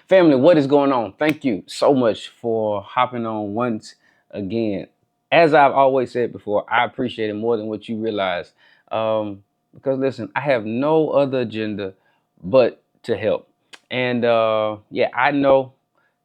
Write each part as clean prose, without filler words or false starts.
Family, what is going on? Thank you so much for hopping on once again. As I've always said before, I appreciate it more than what you realize. Because listen, I have no other agenda but to help. And yeah, I know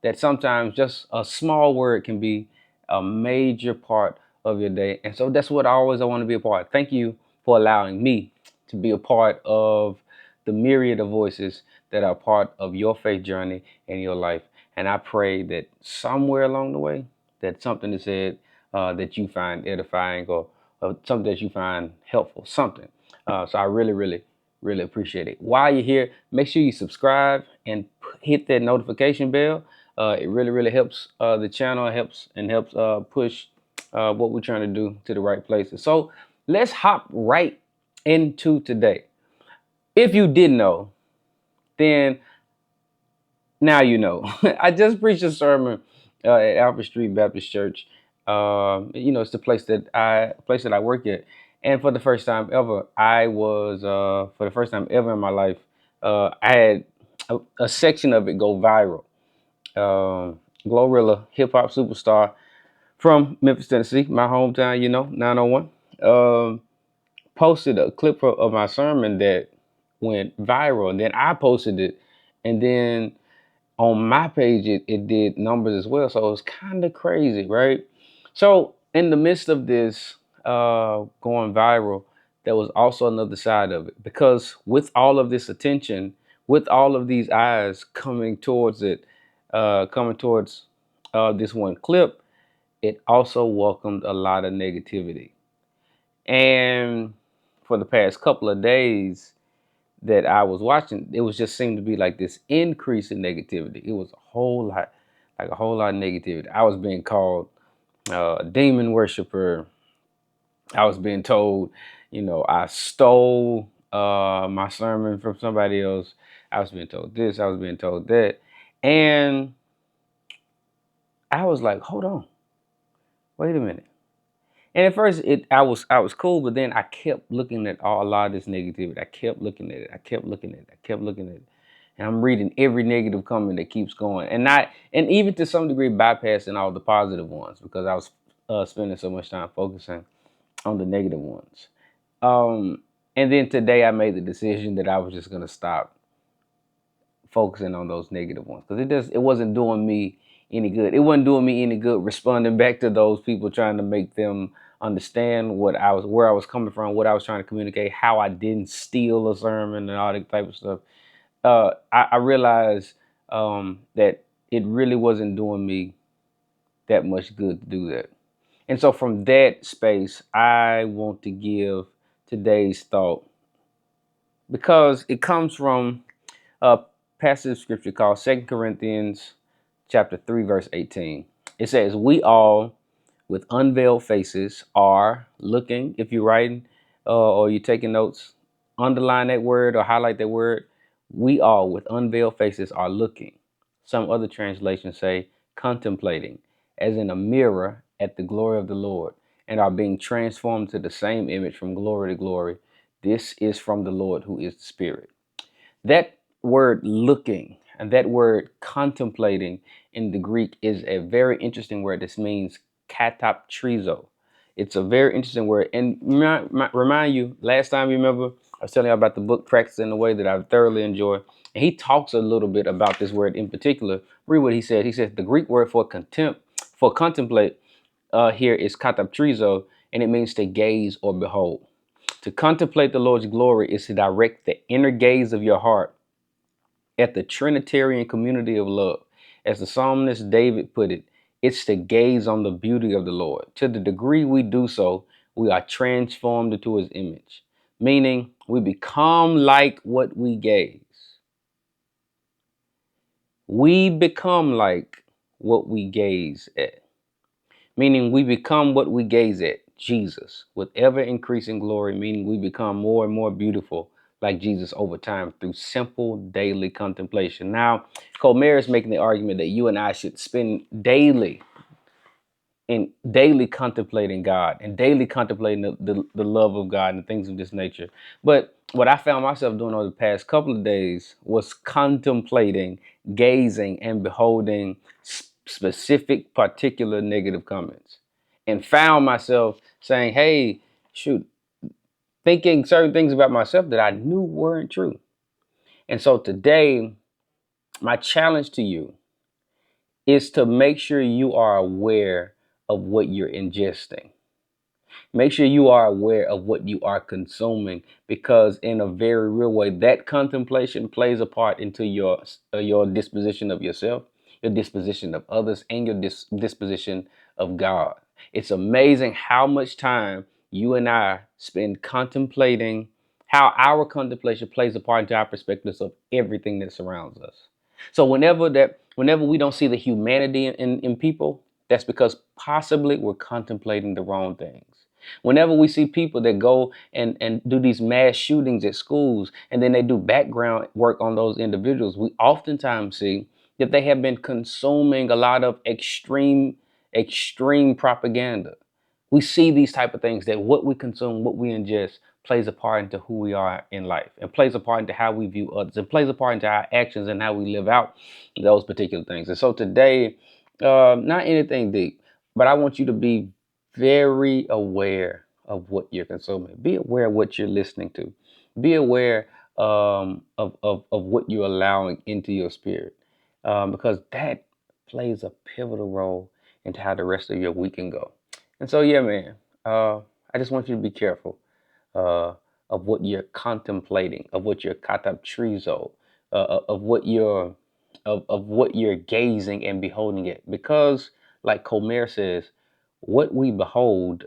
that sometimes just a small word can be a major part of your day. And so that's what I want to be a part of. Thank you for allowing me to be a part of the myriad of voices that are part of your faith journey in your life. And I pray that somewhere along the way, that something is said that you find edifying or something that you find helpful, something. So I really appreciate it. While you're here, make sure you subscribe and hit that notification bell. It really helps the channel, helps push what we're trying to do to the right places. So let's hop right into today. If you didn't know, then now you know. I just preached a sermon at Alfred Street Baptist Church. It's the place that I work at, and for the first time ever, for the first time ever in my life, I had a section of it go viral. Glorilla, hip hop superstar from Memphis, Tennessee, my hometown. 901. Posted a clip of my sermon that went viral, and then I posted it, and then on my page it did numbers as well. So it was kind of crazy, right? So in the midst of this going viral, there was also another side of it, because with all of this attention, with all of these eyes coming towards it, coming towards this one clip, it also welcomed a lot of negativity. And for the past couple of days that I was watching, it was just seemed to be like this increase in negativity. It was a whole lot, like a whole lot of negativity. I was being called a demon worshiper. I was being told, I stole my sermon from somebody else. I was being told this. I was being told that, and I was like, hold on, wait a minute. And at first, I was cool, but then I kept looking at a lot of this negativity. I kept looking at it. I kept looking at it. I kept looking at it, and I'm reading every negative comment that keeps going, and even to some degree bypassing all the positive ones, because I was spending so much time focusing on the negative ones. And then today I made the decision that I was just gonna stop focusing on those negative ones, because it wasn't doing me any good. It wasn't doing me any good responding back to those people, trying to make them understand where I was coming from, what I was trying to communicate, how I didn't steal a sermon and all that type of stuff. I realized that it really wasn't doing me that much good to do that. And so from that space, I want to give today's thought, because it comes from a passage of scripture called 2 Corinthians chapter 3, verse 18. It says, we all with unveiled faces are looking. If you're writing or you're taking notes, underline that word or highlight that word. We all with unveiled faces are looking. Some other translations say contemplating, as in a mirror, at the glory of the Lord, and are being transformed to the same image from glory to glory. This is from the Lord, who is the Spirit. That word looking and that word contemplating in the Greek is a very interesting word. This means kataptrizo. It's a very interesting word. And remind you, last time you remember, I was telling you about the book Practicing the Way, that I thoroughly enjoy. And he talks a little bit about this word in particular. Read what he said. He said the Greek word for contemplate here is kataptrizo, and it means to gaze or behold. To contemplate the Lord's glory is to direct the inner gaze of your heart at the Trinitarian community of love. As the psalmist David put it, it's to gaze on the beauty of the Lord. To the degree we do so, we are transformed into his image, meaning we become like what we gaze. We become like what we gaze at, meaning we become what we gaze at, Jesus, with ever increasing glory, meaning we become more and more beautiful like Jesus over time through simple daily contemplation. Now, Colmer is making the argument that you and I should spend daily contemplating God and daily contemplating the love of God and things of this nature. But what I found myself doing over the past couple of days was contemplating, gazing, and beholding specific, particular negative comments, and found myself saying, "Hey, shoot," thinking certain things about myself that I knew weren't true. And so today, my challenge to you is to make sure you are aware of what you're ingesting. Make sure you are aware of what you are consuming, because in a very real way, that contemplation plays a part into your disposition of yourself, your disposition of others, and your disposition of God. It's amazing how much time you and I spend contemplating, how our contemplation plays a part into our perspectives of everything that surrounds us. So whenever we don't see the humanity in people, that's because possibly we're contemplating the wrong things. Whenever we see people that go and do these mass shootings at schools, and then they do background work on those individuals, we oftentimes see that they have been consuming a lot of extreme propaganda. We see these type of things, that what we consume, what we ingest, plays a part into who we are in life, and plays a part into how we view others, and plays a part into our actions and how we live out those particular things. And so today, not anything deep, but I want you to be very aware of what you're consuming. Be aware of what you're listening to. Be aware of what you're allowing into your spirit, because that plays a pivotal role into how the rest of your week can go. And so, yeah, man, I just want you to be careful uh, of what you're contemplating, of what you're kataptrizo, of what you're gazing and beholding it. Because, like Comer says, what we behold,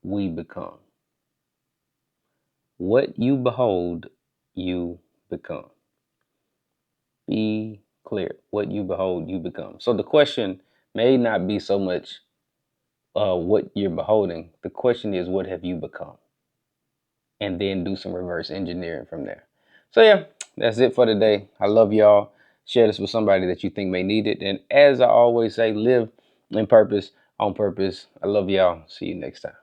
we become. What you behold, you become. Be clear. What you behold, you become. So the question may not be so much what you're beholding. The question is, what have you become? And then do some reverse engineering from there. So yeah, that's it for today. I love y'all. Share this with somebody that you think may need it. And as I always say, live in purpose, on purpose. I love y'all. See you next time.